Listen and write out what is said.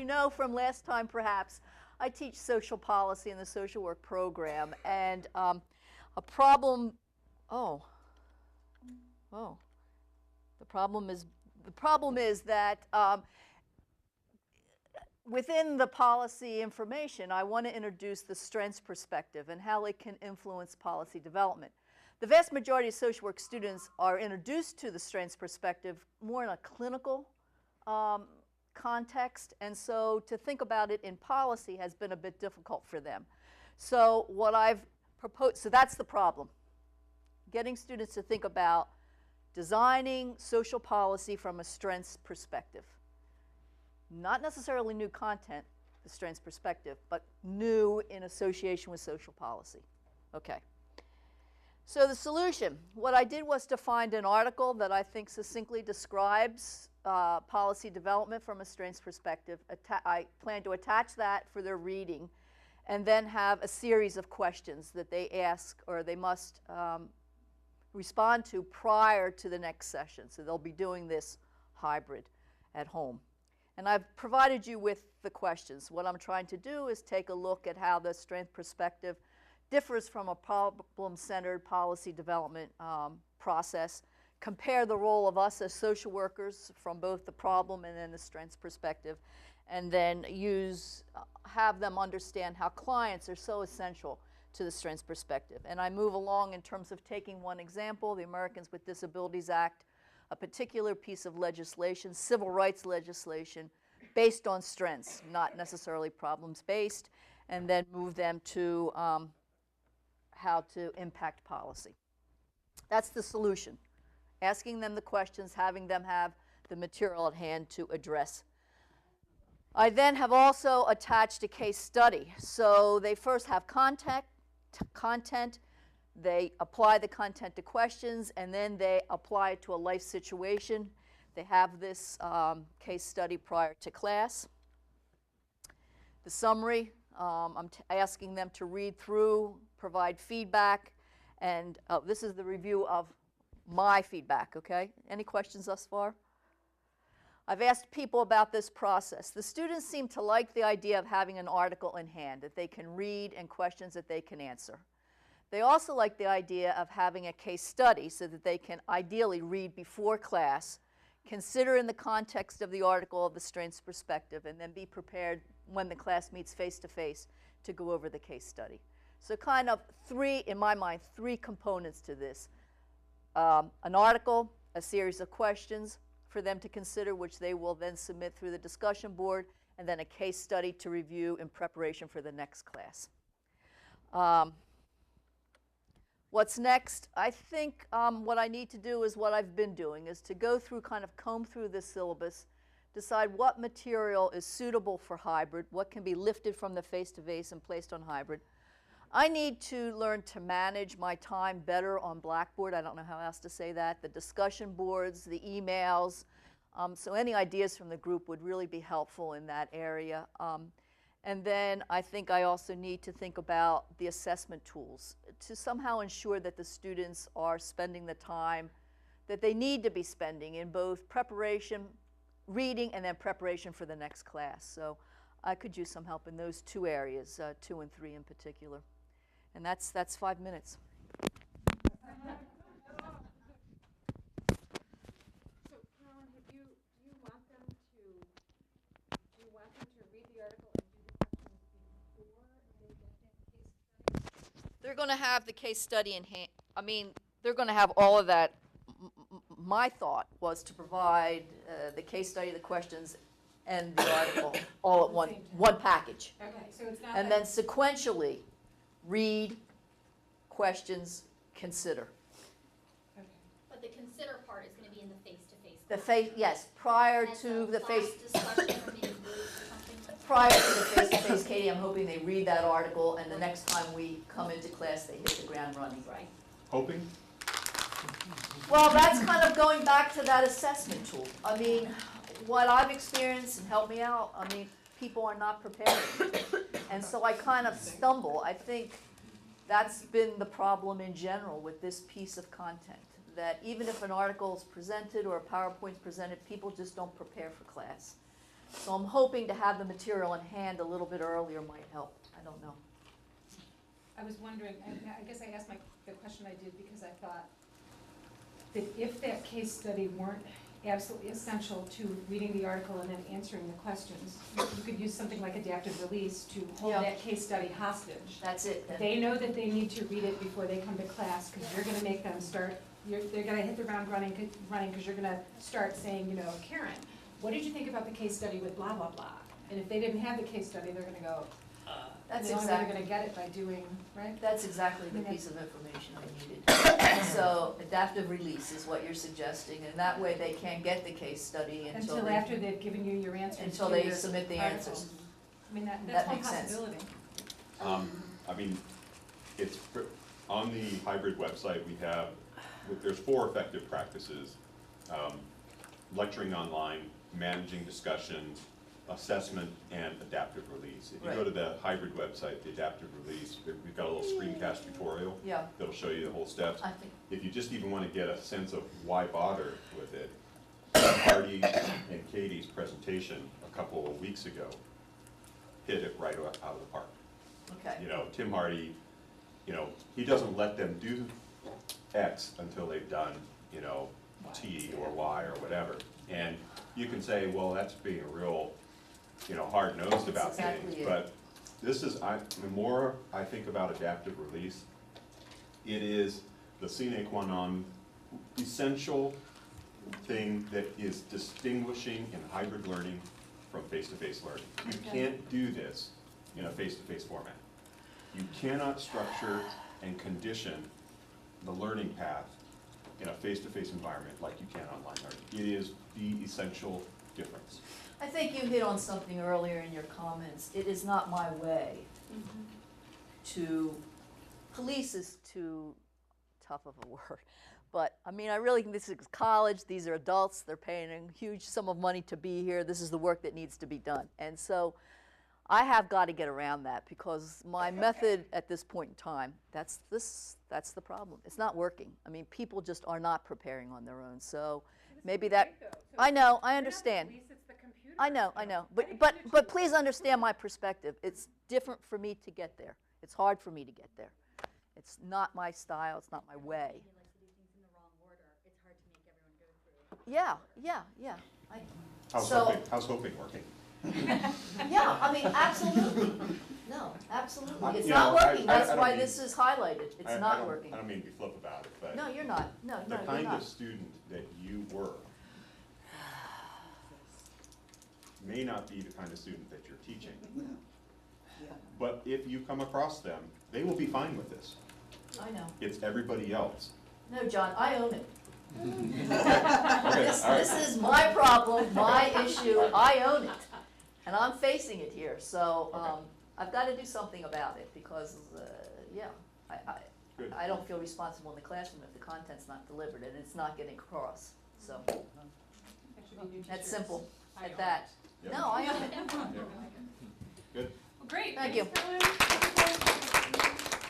you know from last time perhaps, I teach social policy in the social work program, and the problem is that within the policy information, I want to introduce the strengths perspective and how it can influence policy development. The vast majority of social work students are introduced to the strengths perspective more in a clinical context, and so to think about it in policy has been a bit difficult for them. So what I've proposed, so that's the problem, getting students to think about designing social policy from a strengths perspective. Not necessarily new content, the strengths perspective, but new in association with social policy. Okay. So the solution, what I did was to find an article that I think succinctly describes policy development from a strengths perspective. I plan to attach that for their reading, and then have a series of questions that they ask or they must respond to prior to the next session. So they'll be doing this hybrid at home. And I've provided you with the questions. What I'm trying to do is take a look at how the strength perspective differs from a problem-centered policy development process, compare the role of us as social workers from both the problem and then the strengths perspective, and then have them understand how clients are so essential to the strengths perspective. And I move along in terms of taking one example, the Americans with Disabilities Act, a particular piece of legislation, civil rights legislation, based on strengths, not necessarily problems-based, and then move them to how to impact policy. That's the solution. Asking them the questions, having them have the material at hand to address. I then have also attached a case study. So they first have content, they apply the content to questions, and then they apply it to a life situation. They have this case study prior to class. The summary, I'm asking them to read through, provide feedback, and this is the review of my feedback, okay? Any questions thus far? I've asked people about this process. The students seem to like the idea of having an article in hand that they can read and questions that they can answer. They also like the idea of having a case study so that they can ideally read before class, consider in the context of the article of the strengths perspective, and then be prepared when the class meets face-to-face to go over the case study. So kind of in my mind, three components to this. An article, a series of questions for them to consider, which they will then submit through the discussion board, and then a case study to review in preparation for the next class. What's next? I think what I need to do is what I've been doing, is to go through, kind of comb through this syllabus, decide what material is suitable for hybrid, what can be lifted from the face-to-face and placed on hybrid. I need to learn to manage my time better on Blackboard. I don't know how else to say that. The discussion boards, the emails. So any ideas from the group would really be helpful in that area. And then I think I also need to think about the assessment tools to somehow ensure that the students are spending the time that they need to be spending in both preparation, reading, and then preparation for the next class. So I could use some help in those two areas, 2 and 3 in particular. And that's 5 minutes. So, Carolyn, do you want them to read the article and do the questions before they get the case study? They're going to have the case study in hand. I mean, they're going to have all of that. My thought was to provide the case study, the questions, and the article all at one package. Okay, so it's not. And then sequentially, read, questions, consider. Okay. But the consider part is going to be in the face-to-face. Yes, prior And to so the class discussion or maybe groups or something like prior to the face-to-face, Katie, I'm hoping they read that article, and the next time we come into class, they hit the ground running. Right. Hoping? Well, that's kind of going back to that assessment tool. I mean, what I've experienced, and help me out, I mean, people are not prepared. And so I kind of stumble. I think that's been the problem in general with this piece of content, that even if an article is presented or a PowerPoint is presented, people just don't prepare for class. So I'm hoping to have the material in hand a little bit earlier might help. I don't know. I was wondering, I guess I asked the question I did because I thought that if that case study weren't absolutely essential to reading the article and then answering the questions, you could use something like adaptive release to hold Yeah. that case study hostage. That's it then. They know that they need to read it before they come to class, because you're gonna make them start, they're gonna hit the ground running, because you're gonna start saying, you know, Karen, what did you think about the case study with blah, blah, blah? And if they didn't have the case study, they're gonna go, That's the only way exactly. they're gonna get it by doing, right? That's exactly the Okay. piece of information I needed. So adaptive release is what you're suggesting, and that way they can't get the case study until Until they, after they've given you your answers until to they your submit the article. answers. I mean, that's That one makes sense. possibility. I mean, it's, on the hybrid website, we have, there's 4 effective practices. Lecturing online, managing discussions, assessment, and adaptive release. If you go Right. to the hybrid website, the adaptive release, we've got a little screencast tutorial Yeah, that'll show you the whole steps. I think, If you just even want to get a sense of why bother with it, Hardy and Katie's presentation a couple of weeks ago hit it right out of the park. okay. You know, Tim Hardy, you know, he doesn't let them do X until they've done, you know, T or Y or whatever. And you can say, well, that's being real, you know, hard-nosed about That's exactly things. it. But this is, the more I think about adaptive release, it is the sine qua non, essential thing that is distinguishing in hybrid learning from face-to-face learning. You Okay. can't do this in a face-to-face format. You cannot structure and condition the learning path in a face-to-face environment like you can online learning. It is the essential difference. I think you hit on something earlier in your comments. It is not my way to, police is too tough of a word. But, I mean, I really think this is college, these are adults, they're paying a huge sum of money to be here, this is the work that needs to be done. And so, I have got to get around that because my method at this point in time, that's the problem. It's not working. I mean, people just are not preparing on their own, so maybe that, I know, I understand. I know, but please understand my perspective. It's different for me to get there. It's hard for me to get there. It's not my style, it's not my way. He likes to do things in the wrong order. It's hard to make everyone go through. Yeah. How's hoping working? Yeah, I mean, absolutely. No, absolutely. It's You not know, I working. That's don't why mean- this is highlighted. It's I not don't- working. I don't mean to be flip about it, but No, you're not. No, the you're kind not. of student that you were may not be the kind of student that you're teaching. But if you come across them, they will be fine with this. I know. It's everybody else. No, John, I own it. Okay, This, all right. this is my problem, my issue, I own it. And I'm facing it here, so Okay. I've got to do something about it because, yeah, Good. I don't feel responsible in the classroom if the content's not delivered and it's not getting across. So that's simple at that. Yep. No, I own it. Yeah. Good. Well, great. Thank you. Thanks, Carolyn.